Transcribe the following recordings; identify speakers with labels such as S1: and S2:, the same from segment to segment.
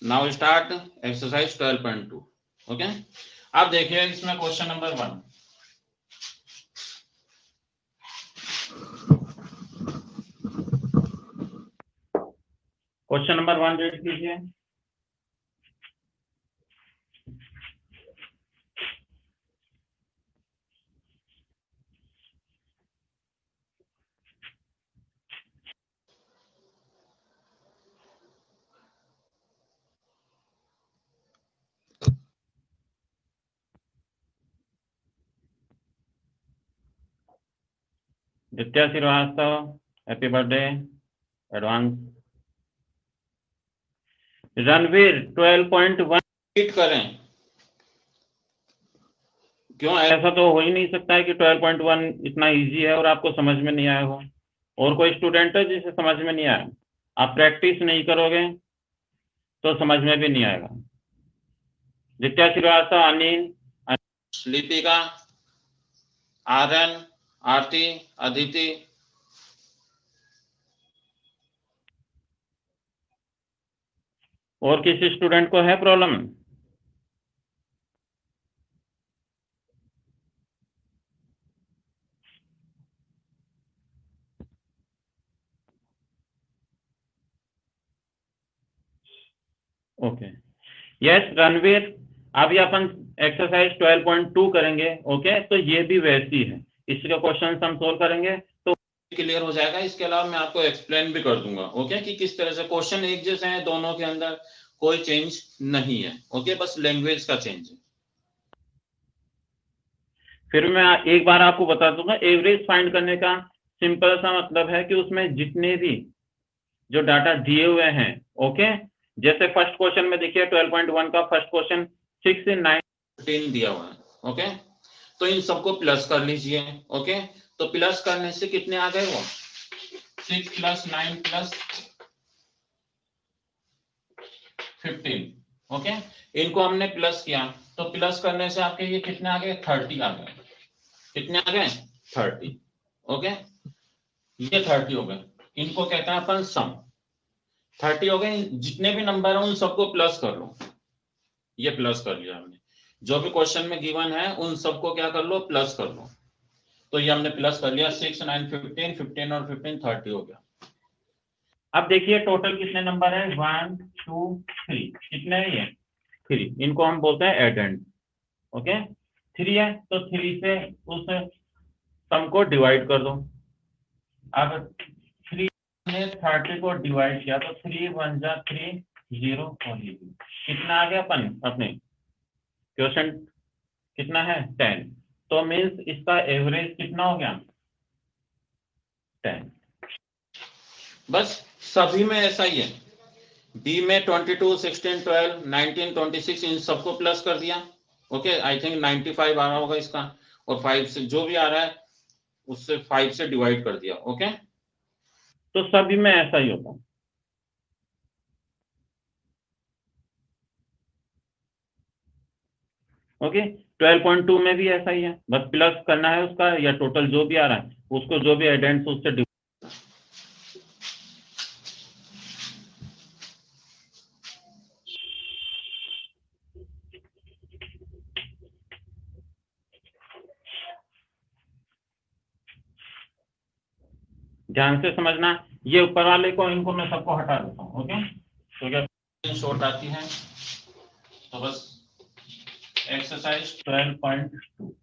S1: Now start exercise 12.2। Okay, अब देखिए इसमें question number 1। Question number 1 read कीजिए। Ditya Shrivastava, happy birthday advance. Ranveer 12.1 read करें। क्यों? ऐसा तो हो ही नहीं सकता है कि 12.1 इतना इजी है और आपको समझ में नहीं आया हो। और कोई स्टूडेंट है जिसे समझ में नहीं आया? आप प्रैक्टिस नहीं करोगे तो समझ में भी नहीं आएगा। दित्या श्रीवास्तव, अनिल, लिपिका, आर्यन, आरती, अदिति, और किसी स्टूडेंट को है प्रॉब्लम? ओके, यस रणवीर, अभी अपन एक्सरसाइज 12.2 करेंगे। ओके, तो ये भी वैसी है, इसके क्वेश्चन हम सोल्व करेंगे तो क्लियर हो जाएगा। इसके अलावा मैं आपको एक्सप्लेन भी कर दूंगा ओके, कि किस तरह से क्वेश्चन एक जैसे हैं, दोनों के अंदर कोई चेंज नहीं है। ओके, बस लैंग्वेज का चेंज है। फिर मैं एक बार आपको बता दूंगा, एवरेज फाइंड करने का सिंपल सा मतलब है कि उसमें जितने भी जो डाटा दिए हुए हैं, ओके, जैसे फर्स्ट क्वेश्चन में देखिए 12.1 का फर्स्ट क्वेश्चन 6 से 9 10 दिया हुआ है। ओके, तो इन सबको प्लस कर लीजिए। ओके, तो प्लस करने से कितने आ गए? वो 6 + 9 + 15। ओके, इनको हमने प्लस किया तो प्लस करने से आपके ये कितने आ गए? 30 आ गए। कितने आ गए? 30। ओके, ये 30 हो गए। इनको कहते हैं अपन सम। 30 हो गए। जितने भी नंबर है उन सबको प्लस कर लो। ये प्लस कर लिया हमने। जो भी क्वेश्चन में गिवन है उन सबको क्या कर लो? प्लस कर लो। तो ये हमने प्लस कर लिया। 6 9 15, 15 और 15 30 हो गया। अब देखिए टोटल कितने नंबर है? 1 2 3। कितने है ये? 3। इनको हम बोलते हैं एडेंड। ओके, 3 है तो 3 से उस सम को डिवाइड कर दो। अब 3 ने 30 को डिवाइड किया तो 3 1 जा 3 0 और ये कितना आ गया? अपन अपने क्वेश्चन कितना है? 10। तो मीन्स इसका एवरेज कितना हो गया? 10। बस सभी में ऐसा ही है। बी में 22 16 12 19 26 इन सबको प्लस कर दिया। ओके, आई थिंक 95 आ रहा होगा इसका, और 5 से जो भी आ रहा है उससे 5 से डिवाइड कर दिया। ओके, तो सभी में ऐसा ही होता है। ओके, 12.2 में भी ऐसा ही है, बस प्लस करना है उसका, या टोटल जो भी आ रहा है उसको जो भी एडेंट्स उससे डिवाइड। ध्यान से समझना, ये ऊपर वाले को इनको मैं सबको हटा देता हूँ। ओके, तो क्या शॉर्ट आती है तो बस एक्सरसाइज 12.2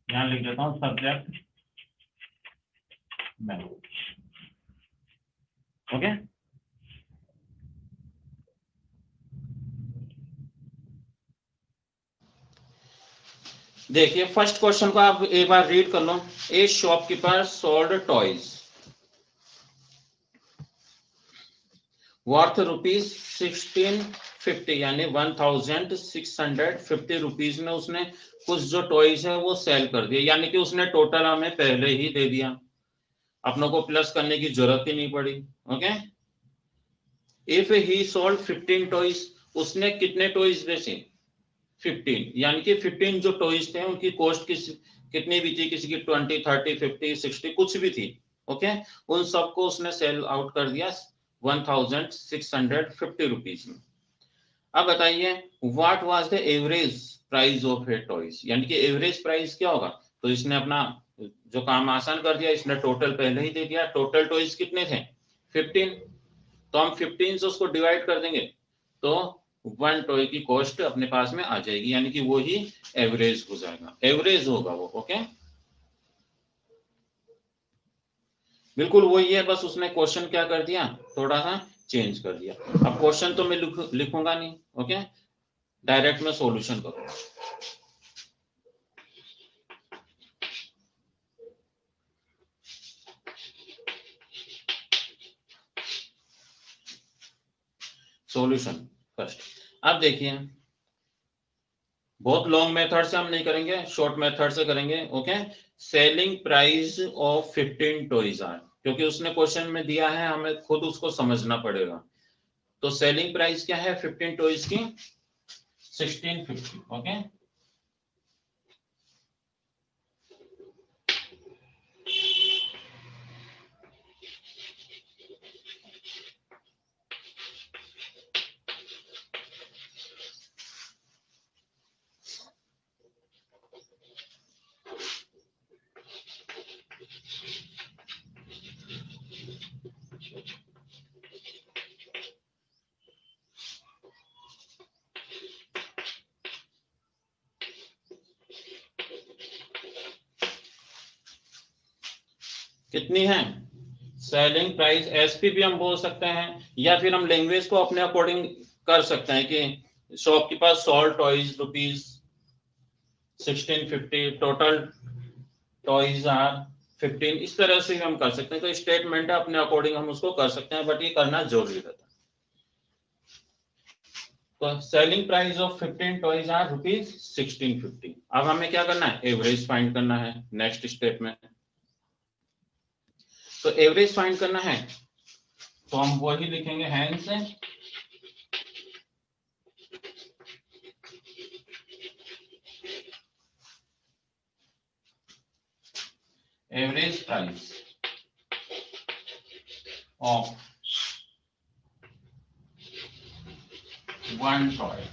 S1: यहाँ लिख देता हूँ, सब्जेक्ट मैथ। ओके, देखिए फर्स्ट क्वेश्चन को आप एक बार रीड कर लो। A shopkeeper sold toys worth ₹1650, यानी 1650 रुपीज में उसने कुछ जो टॉयज है वो सेल कर दिया, यानी कि उसने टोटल हमें पहले ही दे दिया, अपनों को प्लस करने की जरूरत ही नहीं पड़ी। Okay, if he sold 15 toys, उसने कितने टॉयज बेचे? 15, यानी कि 15 जो टॉयज थे उनकी कॉस्ट कितनी भी थी? किसी की 20 30 50 60 कुछ भी थी। ओके, उन सबको उसने सेल आउट कर दिया 1650 रुपीज में। अब बताइए what was the average price of A toys, यानी कि एवरेज प्राइस क्या होगा। तो इसने अपना जो काम आसान कर दिया, इसने टोटल पहले ही दे दिया। टोटल टॉयज कितने थे 15, तो हम 15 से उसको डिवाइड कर देंगे तो वन टॉय की कॉस्ट अपने पास में आ जाएगी, यानी कि वो ही एवरेज हो जाएगा, एवरेज होगा वो। ओके, बिल्कुल वही है, बस उसने क्वेश्चन क्या कर दिया, थोड़ा सा चेंज कर दिया। अब क्वेश्चन तो मैं लिखूंगा नहीं, ओके, डायरेक्ट में सॉल्यूशन करूंगा। Solution first. अब देखिए बहुत लॉन्ग मेथड से हम नहीं करेंगे, शॉर्ट मेथड से करेंगे। Okay, selling price of 15 toys are, क्योंकि उसने क्वेश्चन में दिया है, हमें खुद उसको समझना पड़ेगा। तो सेलिंग प्राइस क्या है 15 टॉयज की 1650। ओके, कितनी है सेलिंग प्राइस, एसपी भी हम बोल सकते हैं, या फिर हम लैंग्वेज को अपने अकॉर्डिंग कर सकते हैं कि शॉप के पास sold toys rupees 1650, total toys are 15, इस तरह से हम कर सकते हैं। तो स्टेटमेंट है, अपने अकॉर्डिंग हम उसको कर सकते हैं, बट ये करना जरूरी रहता है। तो selling price of 15 toys are rupees 1650। अब हमें क्या करना है, एवरेज फाइंड करना है नेक्स्ट स्टेप में। तो एवरेज फाइंड करना है तो हम वही लिखेंगे hence average price of one toy.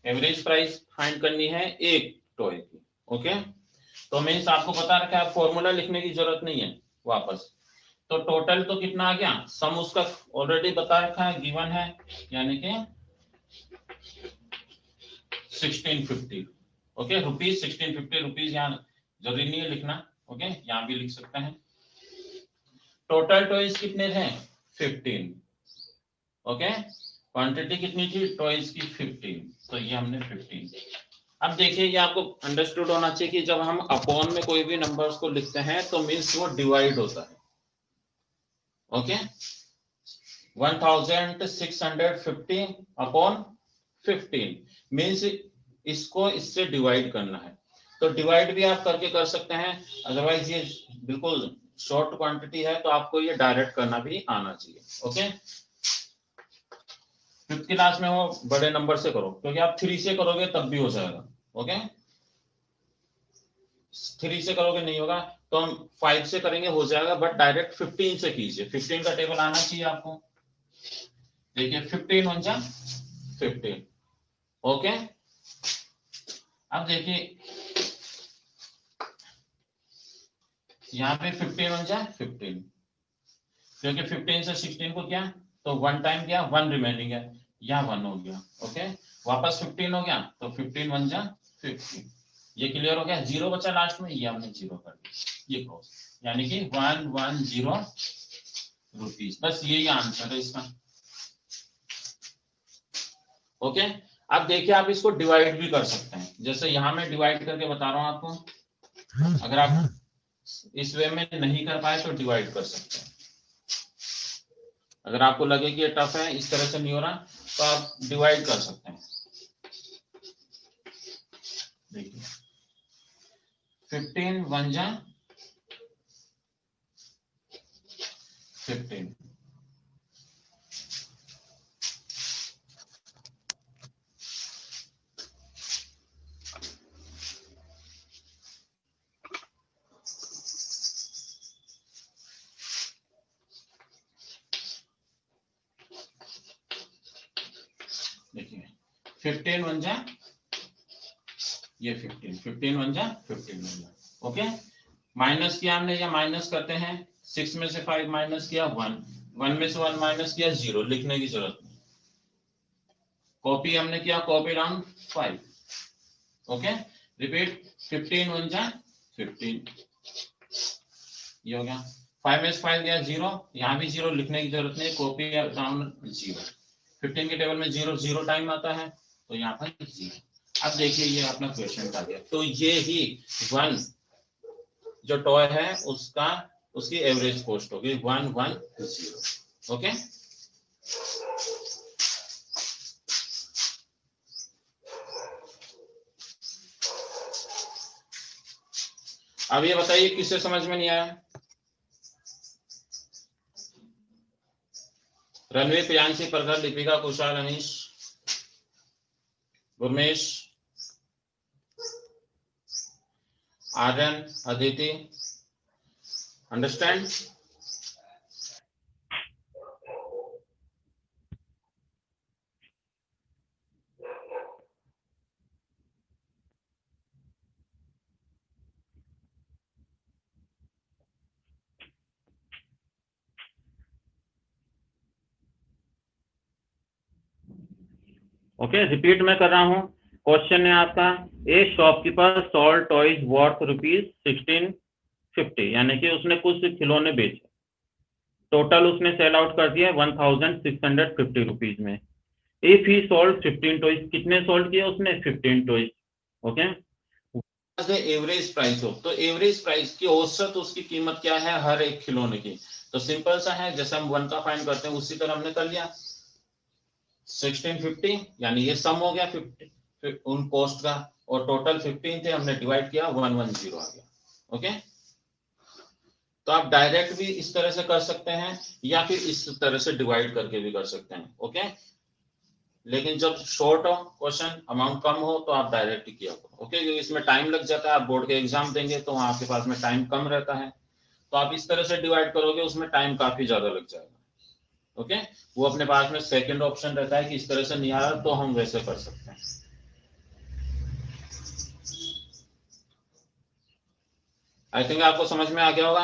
S1: Average price find करनी है एक टॉय की। ओके, तो मीन्स आपको बता रखा है, फॉर्मूला लिखने की जरूरत नहीं है वापस। तो टोटल तो कितना आ गया, सम उसका ऑलरेडी बता रखा है, गिवन है, यानी कि 1650। ओके, रुपीज 1650, रुपीज यहाँ जरूरी नहीं है लिखना। ओके, यहाँ भी लिख सकते हैं। टोटल टॉयज कितने थे 15। ओके, क्वांटिटी कितनी थी टॉयज की 15, तो ये हमने 15। अब देखिए ये आपको अंडरस्टूड होना चाहिए कि जब हम अपॉन में कोई भी नंबर्स को लिखते हैं तो मीन्स वो डिवाइड होता है। ओके, 1650 अपॉन 15 मीन्स इसको इससे डिवाइड करना है। तो डिवाइड भी आप करके कर सकते हैं, अदरवाइज ये बिल्कुल शॉर्ट क्वांटिटी है तो आपको ये डायरेक्ट करना भी आना चाहिए। ओके, फिफ्थ क्लास में हो बड़े नंबर से करो, क्योंकि आप 3 से करोगे तब भी हो जाएगा। ओके, 3 से करोगे नहीं होगा, तो हम 5 से करेंगे हो जाएगा, बट डायरेक्ट 15 से कीजिए। 15 का टेबल आना चाहिए आपको। देखिए 15 वन जा 15। ओके, अब देखिए यहाँ पे 15 वन जा 15, क्योंकि 15 से 16 को क्या, तो वन टाइम गया, वन रिमेनिंग है, यहाँ 1 हो गया। ओके, वापस 15 हो गया, तो 15 वन जा 15। ये क्लियर हो गया, जीरो बचा लास्ट में, ये हमने जीरो कर दिया, ये क्रॉस, यानी कि 110 रुपीज। बस यही आंसर है इसका। ओके, अब देखिए आप इसको डिवाइड भी कर सकते हैं, जैसे यहां मैं डिवाइड करके बता रहा हूं आपको। अगर आप इस वे में नहीं कर पाए तो डिवाइड कर सकते हैं। अगर आपको लगे कि ये टफ है, इस तरह से नहीं हो रहा, तो आप डिवाइड कर सकते हैं। देखिए 15 वन जा 15। देखिए 15 वन जा ये 15 वन जा 15 वन जा, ओके। माइनस किया हमने, या माइनस करते हैं, 6 में से 5 माइनस किया 1, 1 में से 1 माइनस किया 0, लिखने की जरूरत नहीं। कॉपी हमने किया, copy down 5, okay. Repeat 15 one जा 15, ये हो गया। 5 में से 5 गया 0, यहाँ भी 0, लिखने की जरूरत नहीं, कॉपी डाउन 0। 15 के टेबल में 0 0 टाइम आता है, तो यहाँ पर 0। अब देखिए ये अपना क्वेश्चन आ गया, तो ये ही 1 जो टॉय है उसका, उसकी एवरेज कॉस्ट होगी 110, ओके। अब ये बताइए किससे समझ में नहीं आया? Ranveer, Priyanshi, Prakhar, Deepika, Kushal, Anish, Gurmesh, Aryan, Aditi, understand? Okay, repeat मैं कर रहा हूं। क्वेश्चन है आपका, a shopkeeper sold toys worth ₹1650, यानी कि उसने कुछ खिलौने बेचे, टोटल उसने सेल आउट कर दिया 1650 रुपीज में। इफ ही सोल्ड 15 टॉयज, कितने सोल्ड किए उसने? 15 टॉयज, ओके। एवरेज प्राइस हो, तो एवरेज प्राइस की औसत उसकी कीमत क्या है हर एक खिलौने की? तो सिंपल सा है, जैसे हम 1 का फाइंड करते हैं उसी तरह हमने कर लिया। 1650 यानी ये सम हो गया 50 उन कॉस्ट का, और टोटल 15 थे, हमने डिवाइड किया 110 आ गया, ओके। तो आप डायरेक्ट भी इस तरह से कर सकते हैं, या फिर इस तरह से डिवाइड करके भी कर सकते हैं, ओके। लेकिन जब शॉर्ट हो क्वेश्चन, अमाउंट कम हो, तो आप डायरेक्ट किया करो, ओके। क्योंकि इसमें टाइम लग जाता है, आप बोर्ड के एग्जाम देंगे तो आपके पास में टाइम कम रहता है, तो आप इस तरह से डिवाइड करोगे, उसमें टाइम काफी ज्यादा लग जाएगा, ओके। वो अपने पास में सेकंड ऑप्शन रहता है कि इस तरह से नहीं आ रहा तो हम वैसे कर सकते हैं। आई थिंक आपको समझ में आ गया होगा,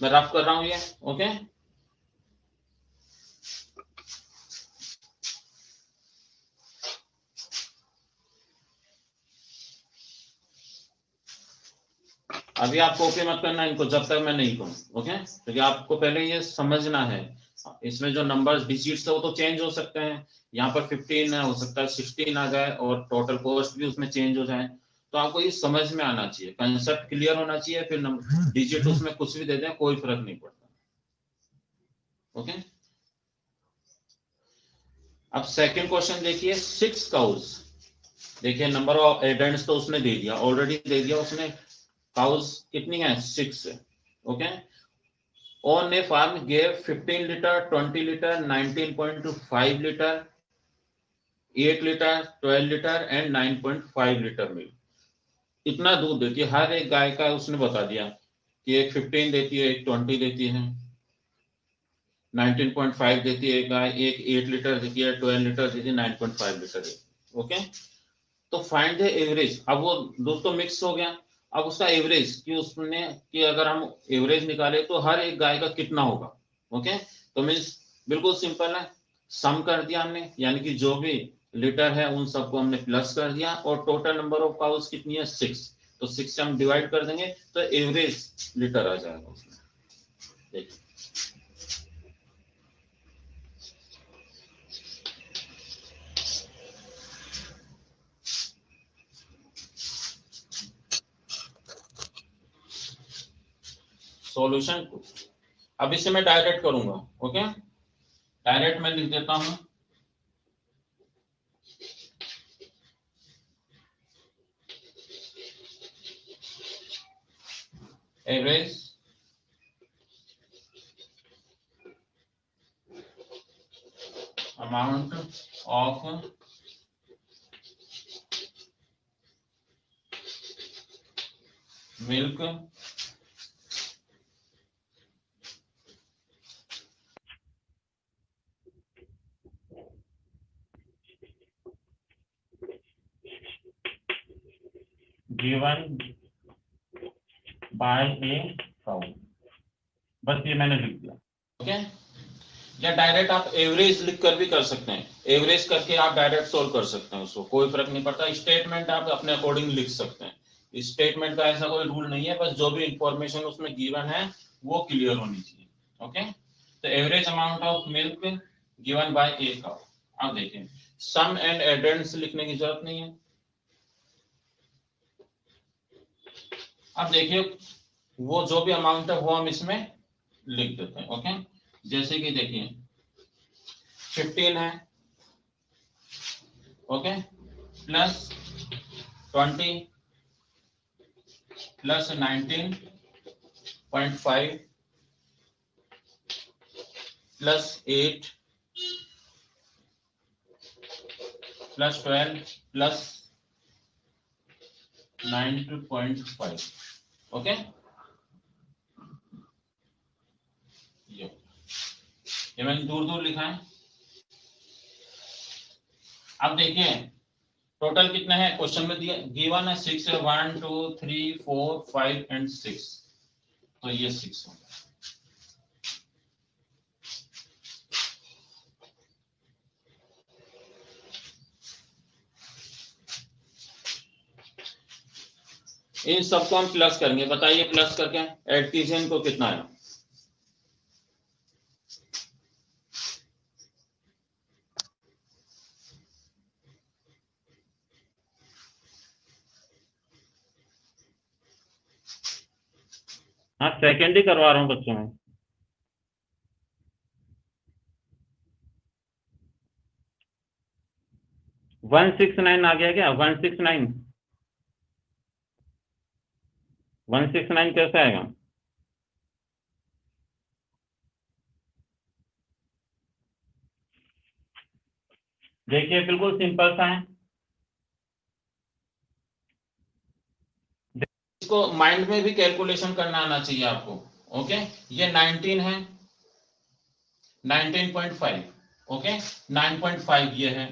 S1: मैं रफ कर रहा हूं ये, ओके। अभी आप कॉपी मत करना इनको जब तक मैं नहीं कहूं, ओके। क्योंकि आपको पहले ये समझना है, इसमें जो नंबर्स डिजिट्स है वो तो चेंज हो सकते हैं, यहाँ पर 15 है, हो सकता है 16 आ जाए, और टोटल कॉस्ट भी उसमें चेंज हो जाए, तो आपको ये समझ में आना चाहिए, कंसेप्ट क्लियर होना चाहिए, फिर डिजिट उसमें कुछ भी दे दें कोई फर्क नहीं पड़ता, ओके। अब सेकंड क्वेश्चन देखिए, 6 काउज, देखिए नंबर ऑफ एडेंट्स तो उसने दे दिया, ऑलरेडी दे दिया उसने, काउज कितनी है? 6 है, okay. On a farm gave 15 liter, 20 liter, 19.5 liter, 8 liter, 12 liter and 9.5 liter milk. इतना दूध देती है हर एक गाय का, उसने बता दिया कि एक 15 देती है, एक 20 देती है, 19.5 देती है एक गाय, एक 8 लीटर देती है, 12 लीटर देती है, 9.5 लीटर देती है, ओके। तो फाइंड द एवरेज, अब वो दूध तो मिक्स हो गया, अब उसका एवरेज कि उसने, कि अगर हम एवरेज निकाले तो हर एक गाय का कितना होगा, ओके। तो मीन्स बिल्कुल सिंपल है, सम कर दिया हमने, यानी कि जो भी लीटर है उन सबको हमने प्लस कर दिया, और टोटल नंबर ऑफ काउस कितनी है? 6, तो 6 से हम डिवाइड कर देंगे तो एवरेज लीटर आ जाएगा उसमें, देखिए। सॉल्यूशन अब इसे मैं डायरेक्ट करूंगा, ओके। डायरेक्ट मैं लिख देता हूं, average amount of milk given by a cow, बस ये मैंने लिख दिया। ओके, या डायरेक्ट आप एवरेज लिख कर भी कर सकते हैं, एवरेज करके आप डायरेक्ट सोल्व कर सकते हैं उसको, कोई फर्क नहीं पड़ता। स्टेटमेंट आप अपने अकॉर्डिंग लिख सकते हैं, स्टेटमेंट का ऐसा कोई रूल नहीं है, बस जो भी इंफॉर्मेशन उसमें गिवन है वो क्लियर होनी चाहिए। ओके, तो average amount of milk given by a cow. अब देखिए, सम एंड एडेंड्स लिखने की जरूरत नहीं है। अब देखिए, वो जो भी अमाउंट है वो हम इसमें लिख देते हैं। ओके, जैसे कि देखिए 15 है, okay, plus 20 plus 19.5 plus 8 plus 12 plus 9.5। Okay, ये मैंने दूर दूर लिखा है। अब देखिए टोटल कितने हैं, क्वेश्चन में दिया गिवन है 6 है, 1 2 3 4 5 एंड 6, तो ये 6 होगा। इन सबको हम प्लस करेंगे, बताइए प्लस करके ऐड कीजिए इनको, कितना है। हाँ, सेकेंड ही करवा रहा हूँ बच्चों में। 169 आ गया क्या, 169 169 कैसे आएगा। देखिए बिल्कुल सिंपल सा है, इसको माइंड में भी कैलकुलेशन करना आना चाहिए आपको। ओके, ये 19 है, 19.5, ओके, 9.5 ये है,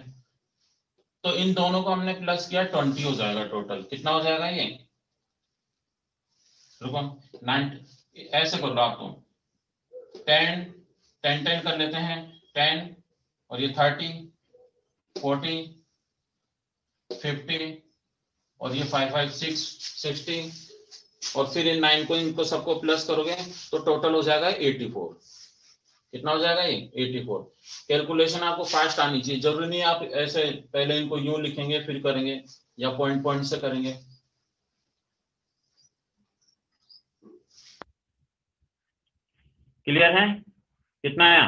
S1: तो इन दोनों को हमने प्लस किया 20 हो जाएगा। टोटल कितना हो जाएगा ये, रुको 9 ऐसे कर लो आप, तो 10 10 10 कर लेते हैं, 10 और ये 30 40 50 और ये 5 5 6 60, और फिर इन 9 को इनको सबको प्लस करोगे तो टोटल हो जाएगा 84। कितना हो जाएगा ये 84। कैलकुलेशन आपको फास्ट आनी चाहिए, जरूरी नहीं आप ऐसे पहले इनको यूं लिखेंगे फिर करेंगे, या पॉइंट पॉइंट से करेंगे। क्लियर है, कितना आया,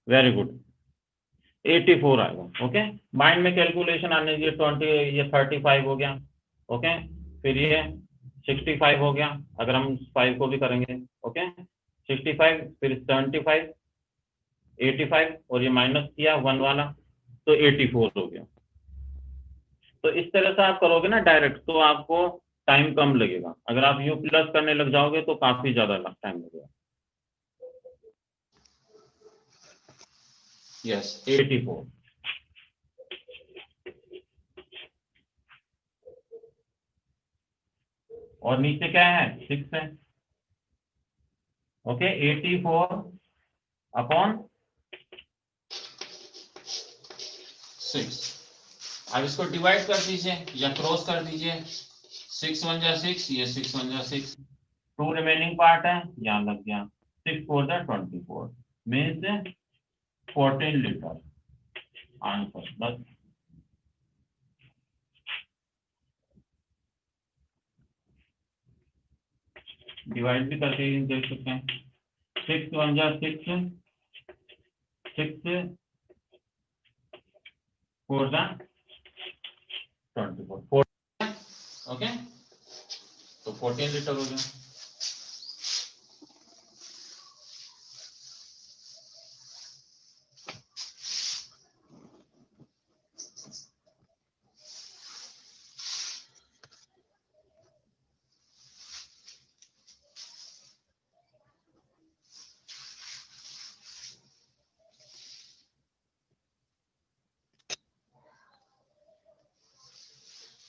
S1: वेरी गुड, 84 आएगा। ओके, माइंड में कैलकुलेशन आने दीजिए, 20 ये 35 हो गया, ओके, फिर ये 65 हो गया, अगर हम 5 को भी करेंगे, ओके, 65 फिर 75 85 और ये माइनस किया 1 वाला, तो 84 हो गया। तो इस तरह से आप करोगे ना डायरेक्ट, तो आपको टाइम कम लगेगा। अगर आप यू प्लस करने लग जाओगे तो काफी ज्यादा टाइम लगेगा। यस, 84। और नीचे क्या है, 6 है, ओके, 84 अपॉन 6। अब इसको डिवाइड कर दीजिए या क्रॉस कर दीजिए, 6 1 जा 6, ये 6 1 जा 6, 2 रिमेनिंग पार्ट है, यहाँ लग गया, 6 4 जा 24 मीन्स 14 लीटर आंसर। बस डिवाइड भी करके देख सकते हैं, 6 1 जा 6, 6 4 जा 24, ओके, तो 14 लीटर हो गया।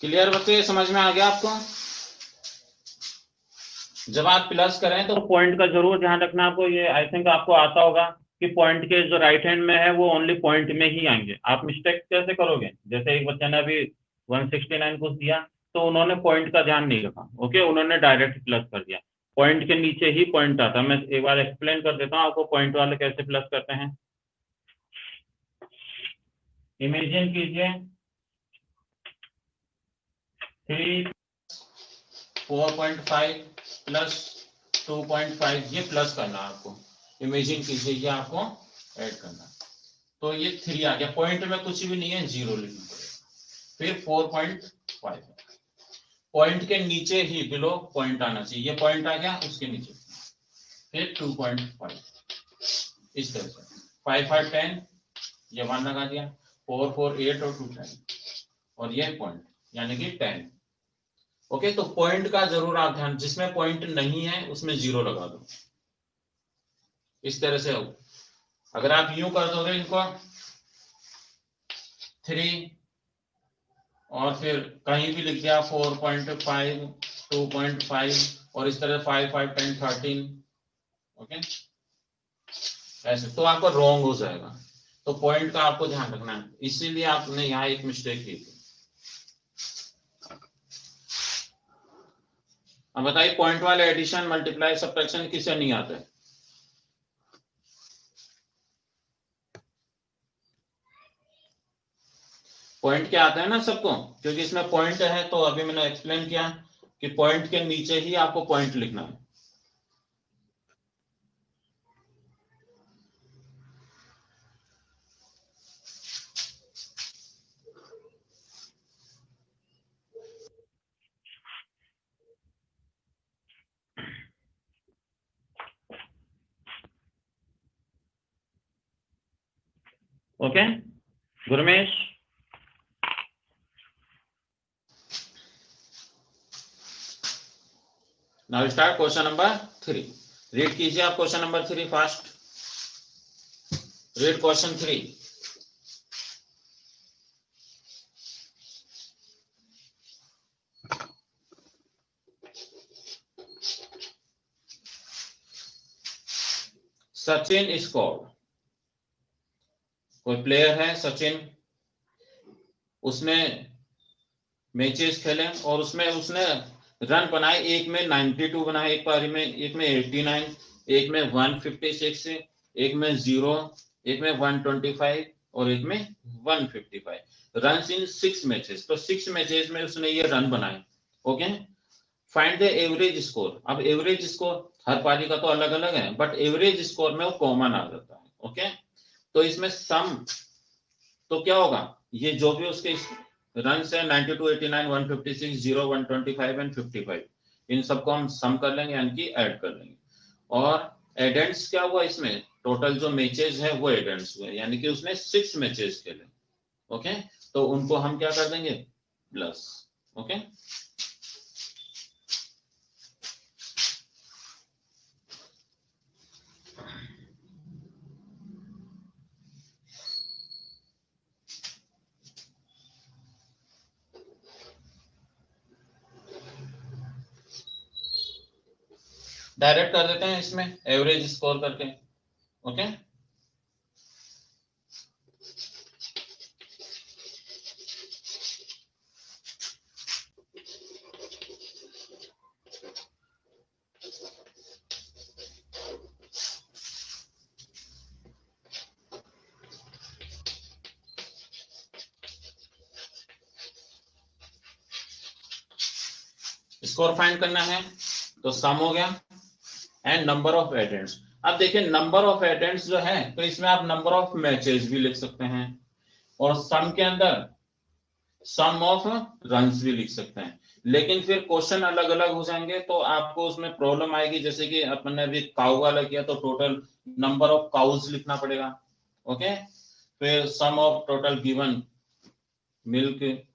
S1: क्लियर बच्चे, समझ में आ गया आपको? जब आप प्लस करें तो पॉइंट का जरूर ध्यान रखना आपको। ये आई थिंक आपको आता होगा कि पॉइंट के जो राइट हैंड में है वो ओनली पॉइंट में ही आएंगे। आप मिस्टेक कैसे करोगे? जैसे एक बच्चे ने अभी 169 कुछ दिया, तो उन्होंने पॉइंट का ध्यान नहीं रखा, ओके, उन्होंने डायरेक्ट प्लस कर दिया। पॉइंट के नीचे ही पॉइंट आता है। मैं एक बार एक्सप्लेन कर देता हूँ आपको पॉइंट वाले कैसे प्लस करते हैं। इमेजिन कीजिए 4.5 प्लस 2.5, ये प्लस करना है आपको। इमेजिन कीजिए ये आपको ऐड करना है। तो ये 3 आ गया, पॉइंट में कुछ भी नहीं है, 0 लिखना पड़ेगा। फिर 4.5, पॉइंट के नीचे ही बिलो पॉइंट आना चाहिए। ये पॉइंट आ गया, उसके नीचे फिर 2.5, इस तरह से 5 5 10, ये 1 लगा दिया, 4 4 8 और 2 10, और ये पॉइंट यानी कि 10। ओके, तो पॉइंट का जरूर आप ध्यान, जिसमें पॉइंट नहीं है उसमें 0 लगा दो। इस तरह से हो। अगर आप यूं कर दोगे इनको 3 और फिर कहीं भी लिख दिया 4.5 2.5 और इस तरह 5 5 10 13, ओके, ऐसे तो आपका रॉन्ग हो जाएगा। तो पॉइंट का आपको ध्यान रखना है, इसीलिए आपने यहाँ एक मिस्टेक की थी। अब बताइए पॉइंट वाले एडिशन मल्टीप्लाई सब्ट्रैक्शन किसे नहीं आता है? पॉइंट क्या आता है ना सबको, क्योंकि इसमें पॉइंट है। तो अभी मैंने एक्सप्लेन किया कि पॉइंट के नीचे ही आपको पॉइंट लिखना है। Okay Gurmesh, now start question number 3। Read कीजिए आप question number 3 fast. Read question 3। Sachin score, कोई प्लेयर है सचिन, उसने मैचेस खेले और उसमें उसने रन बनाए। एक में 92 बनाए, एक पारी में, एक में 89, एक में 156, एक में 0, एक में 125 और एक में 155 रन इन 6 मैचेस। तो 6 मैचेस में उसने ये रन बनाए। Okay, find the average score. अब एवरेज स्कोर हर पारी का तो अलग अलग है, बट एवरेज स्कोर में वो कॉमन आ जाता है। ओके, तो इसमें सम तो क्या होगा, ये जो भी उसके रन है 92, 89, 156, 0, 125 एंड 55, इन सबको हम सम कर लेंगे यानी कि ऐड कर लेंगे। और एडेंट्स क्या हुआ, इसमें टोटल जो मैचेस है वो एडेंट्स हुए, यानी कि उसने 6 मैचेस खेले। ओके, तो उनको हम क्या कर देंगे, प्लस। ओके, डायरेक्ट कर देते हैं इसमें एवरेज स्कोर करके। ओके, स्कोर फाइंड करना है, तो सम हो गया एंड नंबर ऑफ एटेम्प्ट्स। अब देखिए नंबर ऑफ एटेम्प्ट्स जो है, तो इसमें आप नंबर ऑफ मैचेस भी लिख सकते हैं और सम के अंदर सम ऑफ रन्स भी लिख सकते हैं। लेकिन फिर क्वेश्चन अलग अलग हो जाएंगे तो आपको उसमें प्रॉब्लम आएगी। जैसे कि अपन ने अभी काउ वाला किया तो टोटल नंबर ऑफ काउज लिखना पड़ेगा। ओके, फिर सम ऑफ टोटल गिवन मिल्क,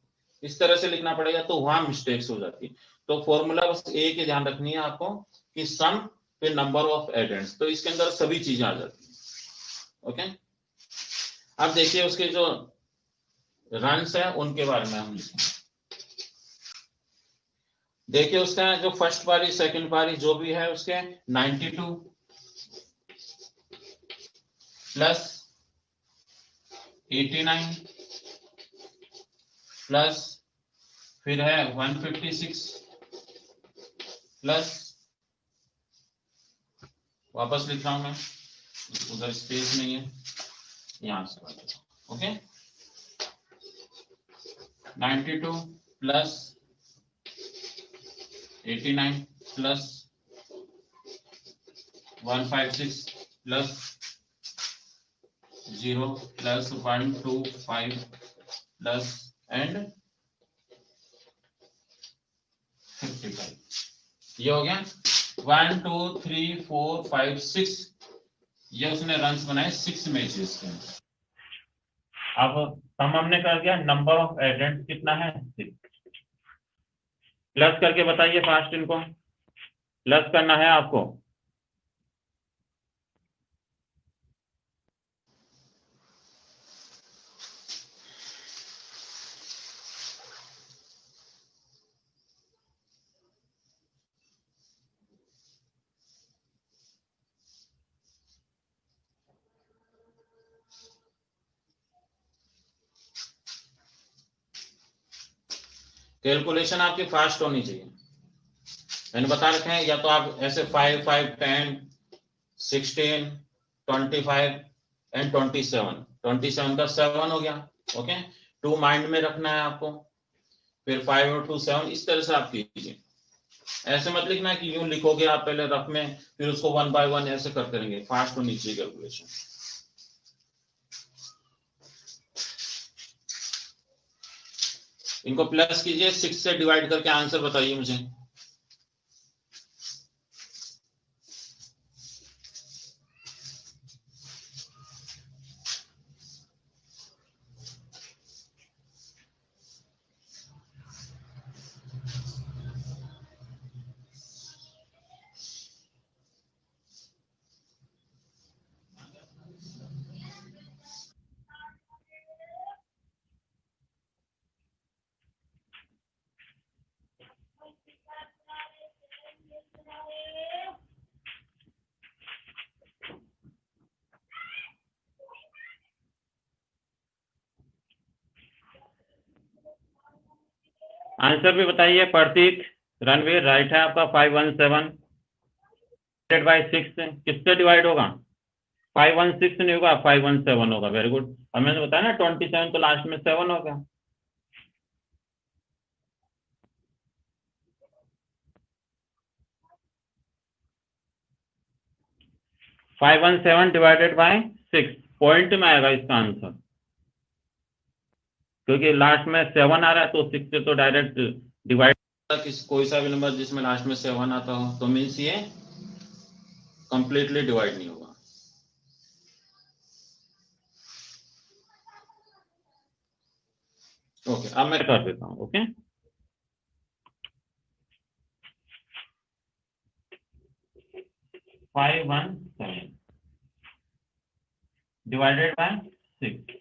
S1: इस तरह से लिखना पड़ेगा, तो वहां मिस्टेक्स हो जाती है। तो फॉर्मूला बस एक ही ध्यान रखनी है आपको कि सम फिर नंबर ऑफ एडेंट्स, तो इसके अंदर सभी चीजें आ जाती है। ओके, अब देखिए उसके जो रन्स है उनके बारे में हम लिखेंगे। देखिए उसका जो फर्स्ट पारी सेकंड पारी जो भी है उसके 92 प्लस 89 प्लस फिर है 156 प्लस, वापस लिख रहा हूं मैं, उधर स्पेस नहीं है, यहां से, okay 92 plus 89 plus 156 plus 0 plus 125 plus and 55, ये हो गया 1 2 3 4 5 6, ये उसने रन्स बनाए 6 मैचेस के। अब हम हमने कर दिया, नंबर ऑफ एजेंट कितना है 6। प्लस करके बताइए फास्ट, इनको प्लस करना है आपको। कैलकुलेशन आपकी फास्ट होनी चाहिए, मैंने बता रखे हैं, या तो आप ऐसे 5 5 10 16 25 एंड 27 का 7 हो गया, ओके 2 माइंड में रखना है आपको, फिर 5 और 2 7, इस तरह से आप कीजिए। ऐसे मत लिखना कि यूं लिखोगे आप पहले रफ में, फिर उसको 1 बाय 1 ऐसे करते रहेंगे, फास्ट होनी चाहिए कैलकुलेशन। इनको प्लस कीजिए, 6 से डिवाइड करके आंसर बताइए मुझे। आंसर भी बताइए। प्रतीक रणवीर राइट है आपका, 517 डिवाइडेड बाय 6 किससे डिवाइड होगा? 516 नहीं होगा, 517 होगा। Very good. अब मैंने बताया ना 27 तो लास्ट में 7 होगा। फाइव 117 डिवाइडेड बाय 6 पॉइंट में आएगा इसका आंसर, क्योंकि लास्ट में 7 आ रहा है तो 6 से तो डायरेक्ट डिवाइड, कोई सा भी नंबर जिसमें लास्ट में 7 आता हो तो मीन्स ये कंप्लीटली डिवाइड नहीं होगा। ओके अब मैं कर देता हूं। ओके 517 डिवाइडेड बाय 6,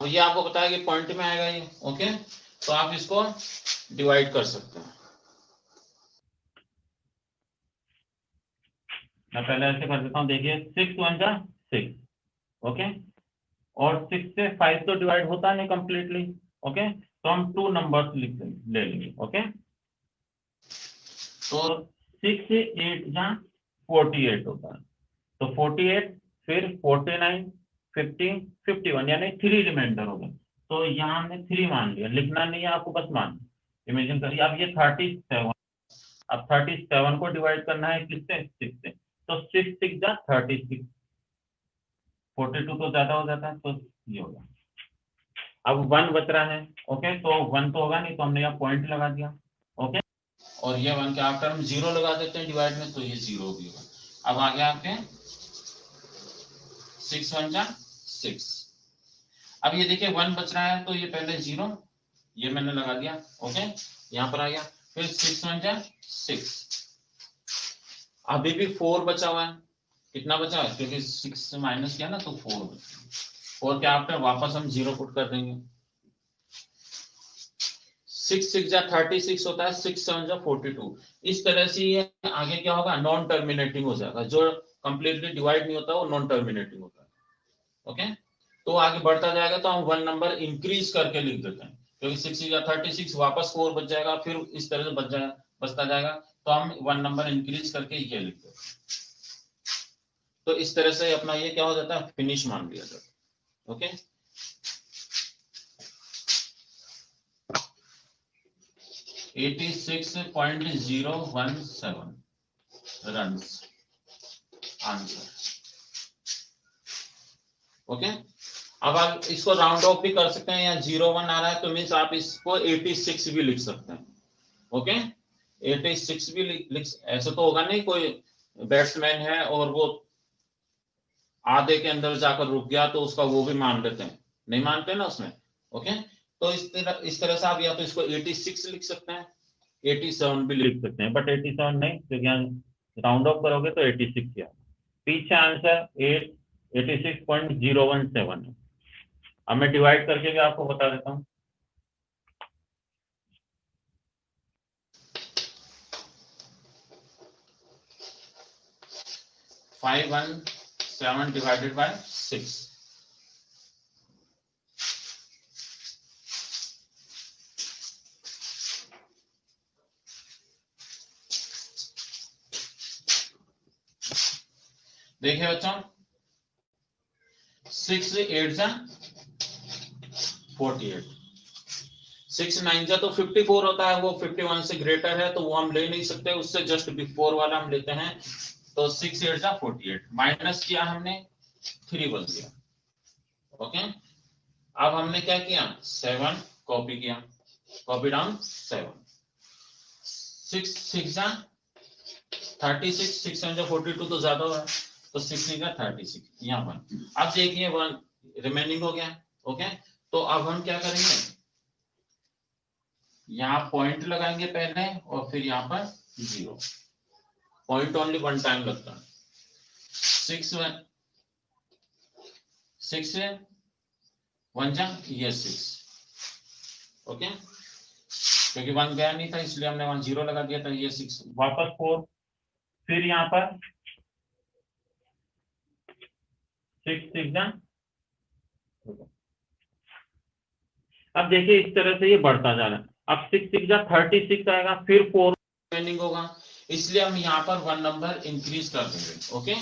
S1: तो ये आपको बताया कि पॉइंट में आएगा ये। ओके तो आप इसको डिवाइड कर सकते हैं। मैं पहले ऐसे कर देता हूं, देखिए 6 1 जा 6, ओके, और 6 से 5 तो डिवाइड होता नहीं कंप्लीटली, ओके, तो हम 2 नंबर्स ले लेंगे। ओके तो 6 से 8 जा 48 होता है, तो 48 फिर 49 50 51 यानी 3 रिमाइंडर हो गए। तो यहाँ हमने 3 मान लिया, लिखना नहीं है आपको, बस मान इमेजिन करिए। अब ये 37, अब 37 को डिवाइड करना है किससे? 6 से, तो 6 6 जा 36, 42 तो ज्यादा हो जाता है, तो ये होगा। अब 1 बच रहा है, ओके, तो 1 तो होगा नहीं, तो हमने यहाँ पॉइंट लगा दिया। ओके और ये 1 के आफ्टर हम 0 लगा देते हैं डिवाइड में, तो ये 0 भी होगा। अब आ गया आपके 6 1 जा 6। अब ये देखिए 1 बच रहा है, तो ये पहले 0, ये मैंने लगा दिया, ओके, यहाँ पर आ गया, फिर 6 1 जा 6। अभी भी 4 बचा हुआ है, कितना बचा है? क्योंकि 6 से माइनस किया ना तो 4 बचा। 4 के आफ्टर वापस हम 0 पुट कर देंगे। 6 6 जा 36 होता है, 6 7 जा 42। इस तरह से ये आगे क्या होगा, नॉन टर्मिनेटिंग हो जाएगा। जो कंप्लीटली डिवाइड नहीं होता वो नॉन टर्मिनेटिंग होता है। ओके, तो आगे बढ़ता जाएगा तो हम 1 नंबर इंक्रीज करके लिख देते हैं, क्योंकि 6 6 जा 36, वापस 4 बच जाएगा, फिर इस तरह से बचता जाएगा, तो हम 1 नंबर इंक्रीज करके ये लिख देते हैं। तो इस तरह से अपना ये क्या हो जाता है, फिनिश मान लिया जाता है। Okay, 86.017 run answer. ओके, अब आप इसको राउंड ऑफ भी कर सकते हैं, या 01 आ रहा है तो मीन्स आप इसको 86 भी लिख सकते हैं। ओके, 86 भी लिख, ऐसा तो होगा नहीं कोई बैट्समैन है और वो आधे के अंदर जाकर रुक गया तो उसका वो भी मान लेते हैं, नहीं मानते ना उसमें। ओके, तो इस तरह से आप या तो इसको 86 लिख सकते हैं, 87 भी लिख सकते हैं, बट 87 नहीं, क्योंकि यहाँ राउंड ऑफ करोगे तो 86 ही आएगा। पीछे आंसर 86.017 है। अब मैं डिवाइड करके भी आपको बता देता हूँ। 517 divided by 6। देखिए बच्चों, 6 8 जा 48, 6 9 जा तो 54 होता है, वो 51 से ग्रेटर है तो वो हम ले नहीं सकते, उससे जस्ट बिफोर वाला हम लेते हैं। तो 6 8 जा 48, माइनस किया हमने 3 बन गया। ओके, अब हमने क्या किया, 7 कॉपी किया, कॉपी डाउन 7, 6 6 जा 36, 6 7 जा 42 तो ज्यादा हुआ, तो 6 6 जा 36, यहाँ पर अब देखिए 1 रिमेनिंग हो गया। ओके, तो अब हम क्या करेंगे, यहाँ पॉइंट लगाएंगे पहले और फिर यहाँ पर 0, पॉइंट ओनली 1 टाइम लगता है। 6 1 जा ये 6। ओके, क्योंकि 1 गया नहीं था इसलिए हमने 1 0 लगा दिया था, ये 6 वापस 4, फिर यहाँ पर 6 6 जा। अब देखिए इस तरह से ये बढ़ता जा रहा है, अब 6 6 जा 36 आएगा, फिर 4 रिमेनिंग होगा, इसलिए हम यहाँ पर 1 नंबर इंक्रीज कर देंगे। ओके,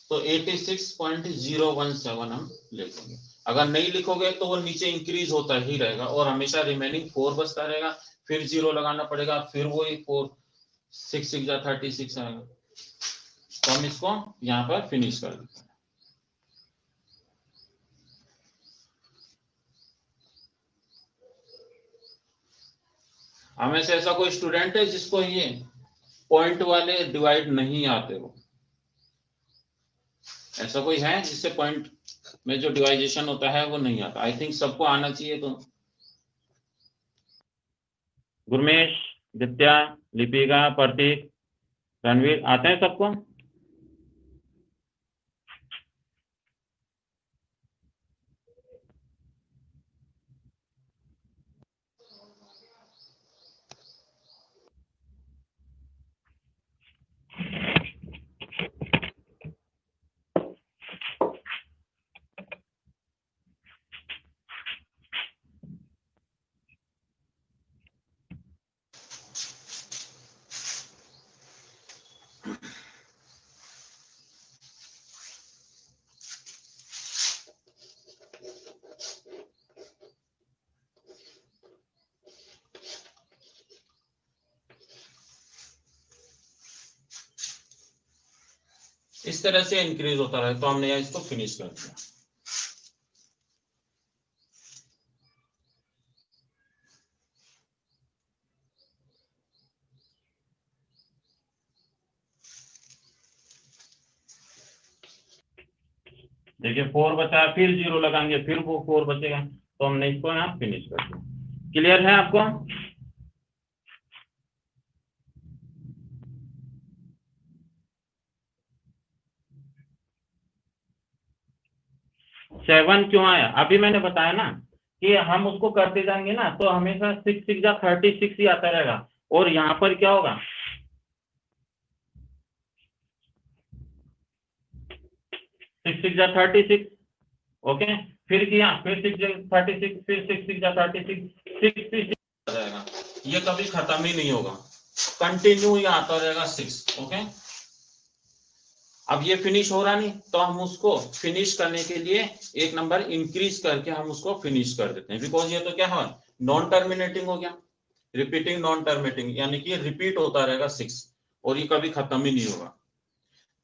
S1: तो 86.017 हम लिखेंगे। अगर नहीं लिखोगे तो वो नीचे इंक्रीज होता ही रहेगा और हमेशा रिमेनिंग 4 बचता रहेगा, फिर 0 लगाना पड़ेगा, फिर वही 4 6 6 जा 36 आएगा। तो हम इसको यहाँ पर फिनिश कर देते हैं। हमें से ऐसा कोई स्टूडेंट है जिसको ये पॉइंट वाले डिवाइड नहीं आते हो, ऐसा कोई है जिससे पॉइंट में जो डिवाइजेशन होता है वो नहीं आता? आई थिंक सबको आना चाहिए। तो गुरमेश, विद्या, लिपिका, प्रतीक, रणवीर, आते हैं सबको? इस तरह से इंक्रीज होता रहे, तो हमने इसको फिनिश कर दिया। देखिए 4 बचा, फिर 0 लगाएंगे, फिर वो 4 बचेगा, तो हमने इसको यहाँ फिनिश कर दिया। क्लियर है आपको? 7 क्यों आया, अभी मैंने बताया ना, कि हम उसको करते जाएंगे ना तो हमेशा 6 6 36 ही आता रहेगा, और यहाँ पर क्या होगा 6 6 36, ओके। फिर किया, फिर 6 6 36, फिर 6 6 36, 66 आ जाएगा। ये कभी खत्म ही नहीं होगा, कंटिन्यू ये आता रहेगा 6, ओके। अब ये फिनिश हो रहा नहीं तो हम उसको फिनिश करने के लिए एक नंबर इंक्रीज करके हम उसको फिनिश कर देते हैं, बिकॉज ये तो क्या है नॉन टर्मिनेटिंग हो गया, रिपीटिंग नॉन टर्मिनेटिंग, यानी कि रिपीट होता रहेगा 6 और ये कभी खत्म ही नहीं होगा।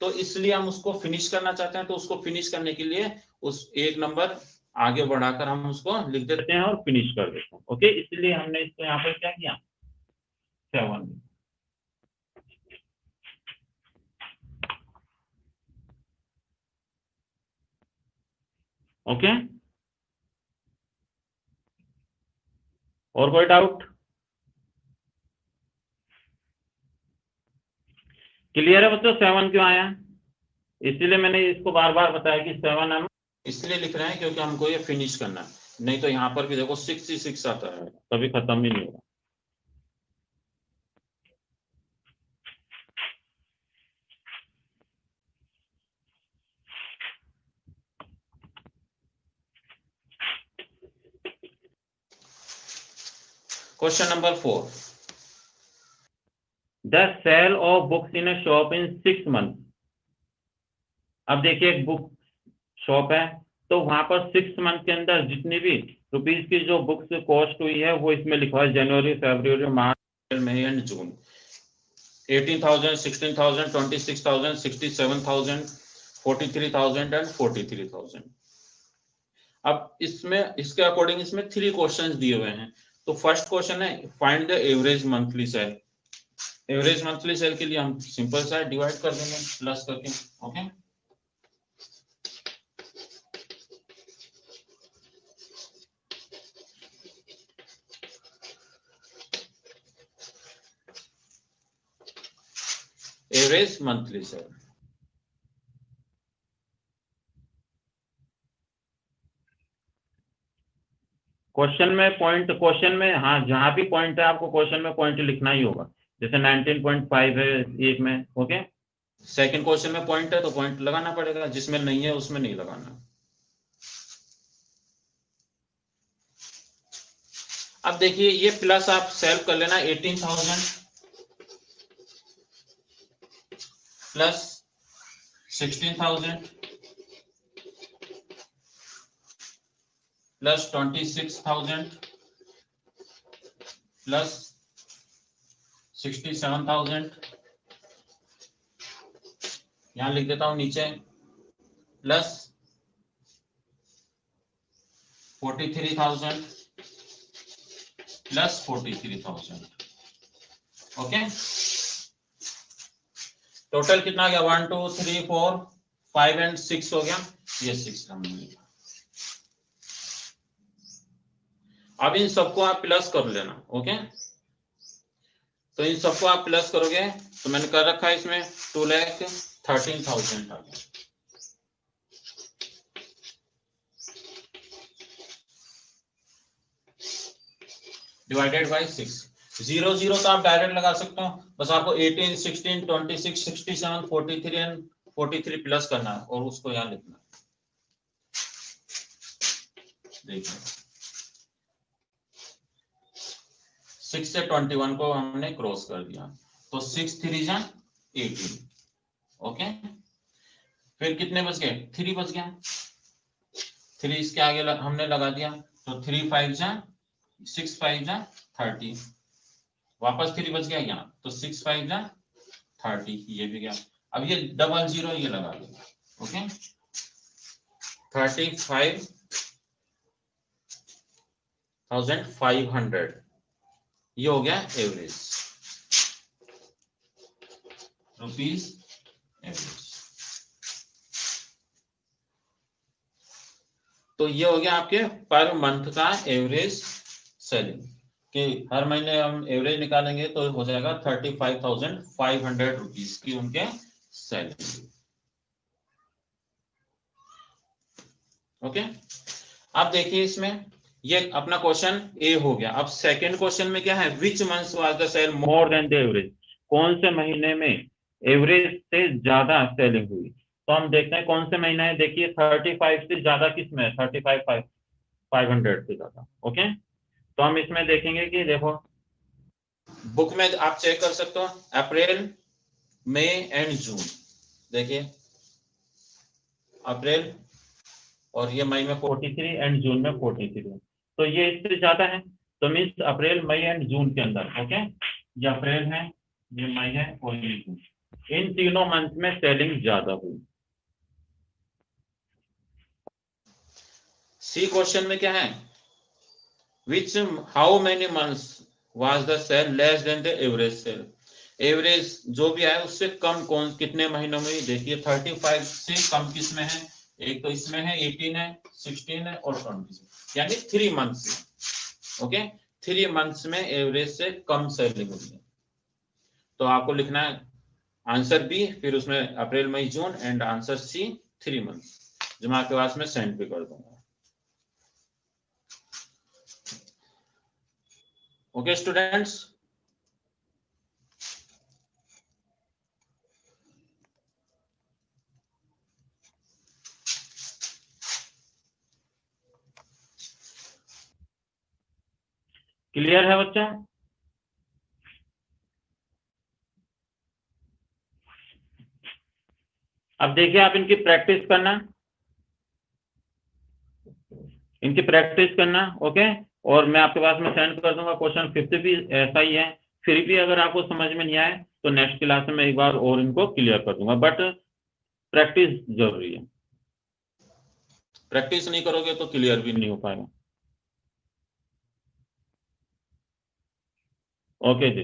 S1: तो इसलिए हम उसको फिनिश करना चाहते हैं, तो उसको फिनिश करने के लिए उस एक नंबर आगे बढ़ाकर हम उसको लिख देते हैं और फिनिश कर देते हैं, ओके। इसलिए हमने इसको यहाँ पर क्या किया 7, ओके। और कोई डाउट? क्लियर है बच्चों 7 क्यों आया? इसलिए मैंने इसको बार बार बताया कि 7 हम इसलिए लिख रहे हैं क्योंकि हमको ये फिनिश करना है, नहीं तो यहाँ पर भी देखो 66 आता है, कभी खत्म ही नहीं होगा। Question number 4, the sale of books in a shop in 6 months। अब देखिए एक बुक शॉप है, तो वहां पर 6 मंथ के अंदर जितनी भी रुपीज की जो बुक्स कॉस्ट हुई है वो इसमें लिखा है, जनवरी, फरवरी, मार्च, मई एंड जून। 18,000, 16,000, 26,000, 67,000, 43,000 एंड 43,000। अब इसमें इसके अकॉर्डिंग इसमें 3 क्वेश्चंस दिए हुए हैं। तो फर्स्ट क्वेश्चन है find the average monthly cell. Average monthly cell के लिए हम सिंपल सा डिवाइड कर देंगे प्लस करके, okay. Average monthly cell, question में पॉइंट, क्वेश्चन में हाँ जहां भी पॉइंट है आपको क्वेश्चन में पॉइंट लिखना ही होगा, जैसे 19.5 है एक में, ओके। सेकंड क्वेश्चन में पॉइंट है तो पॉइंट लगाना पड़ेगा, जिसमें नहीं है उसमें नहीं लगाना। अब देखिए ये प्लस आप सेल्फ कर लेना, 18,000 प्लस 16,000 प्लस 26,000 प्लस 67,000, यहां लिख देता हूं नीचे, प्लस 43,000 प्लस 43,000, ओके। टोटल कितना गया 1 2 3 4 5 एंड 6 हो गया, ये 6 हमने लिखा। अब इन सबको आप प्लस कर लेना, ओके। तो इन सबको आप प्लस करोगे तो मैंने कर रखा है इसमें 2,13,000 आ गया। डिवाइडेड बाई 6, 0 0 तो आप डायरेक्ट लगा सकते हो, बस आपको 18 16 26 67 43 एंड 43 प्लस करना है और उसको यहां लिखना है। देखिए 6 से 21 को हमने क्रॉस कर दिया, तो 6 3 जा 18, ओके। फिर कितने बच गए 3 बच गया, 3 इसके आगे हमने लगा दिया, तो 3 5 जा 6 5 जा 30, वापस 3 बच गया यहाँ, तो 6 5 जा 30, ये भी गया। अब ये 00 ये लगा देगा, ओके। 35,500 ये हो गया एवरेज रुपीज एवरेज। तो ये हो गया आपके पर मंथ का एवरेज सेलिंग, कि हर महीने हम एवरेज निकालेंगे तो हो जाएगा 35,500 रुपीज की उनके सेलिंग, ओके। अब देखिए इसमें ये अपना क्वेश्चन ए हो गया। अब सेकंड क्वेश्चन में क्या है, which month was the sale more than the average, कौन से महीने में एवरेज से ज्यादा सेलिंग हुई। तो हम देखते हैं कौन से महीना है। देखिए 35 से ज्यादा किस में है, 35,500 से ज्यादा। ओके, तो हम इसमें देखेंगे कि देखो बुक में आप चेक कर सकते हो, अप्रैल मई एंड जून। देखिए अप्रैल और ये मई में 43 एंड जून में 43, तो ये इससे ज्यादा है। तो means April May and June के अंदर, ओके, ये अप्रैल है, ये मई है और ये जून, इन तीनों मंथ में सेलिंग ज्यादा हुई। सी क्वेश्चन में क्या है, which how many months was the sale less than the average sale, average जो भी है उससे कम कौन कितने महीनों में। देखिए 35 से कम किस में है, एक तो इसमें है 18 है, 16 है और 20, यानी 3 मंथ्स। ओके, 3 मंथ्स में एवरेज से कम सेलिंग हुई है। तो आपको लिखना है आंसर बी, फिर उसमें अप्रैल मई जून एंड आंसर सी 3 मंथ्स। जमा के बाद में सेंड भी कर दूंगा। ओके स्टूडेंट्स, क्लियर है बच्चा। अब देखिए आप इनकी प्रैक्टिस करना, इनकी प्रैक्टिस करना। ओके, और मैं आपके पास में सेंड कर दूंगा। क्वेश्चन 5 भी ऐसा ही है। फिर भी अगर आपको समझ में नहीं आए तो नेक्स्ट क्लास में एक बार और इनको क्लियर कर दूंगा, बट प्रैक्टिस जरूरी है। प्रैक्टिस नहीं करोगे तो क्लियर भी नहीं हो पाएगा। ओके जी।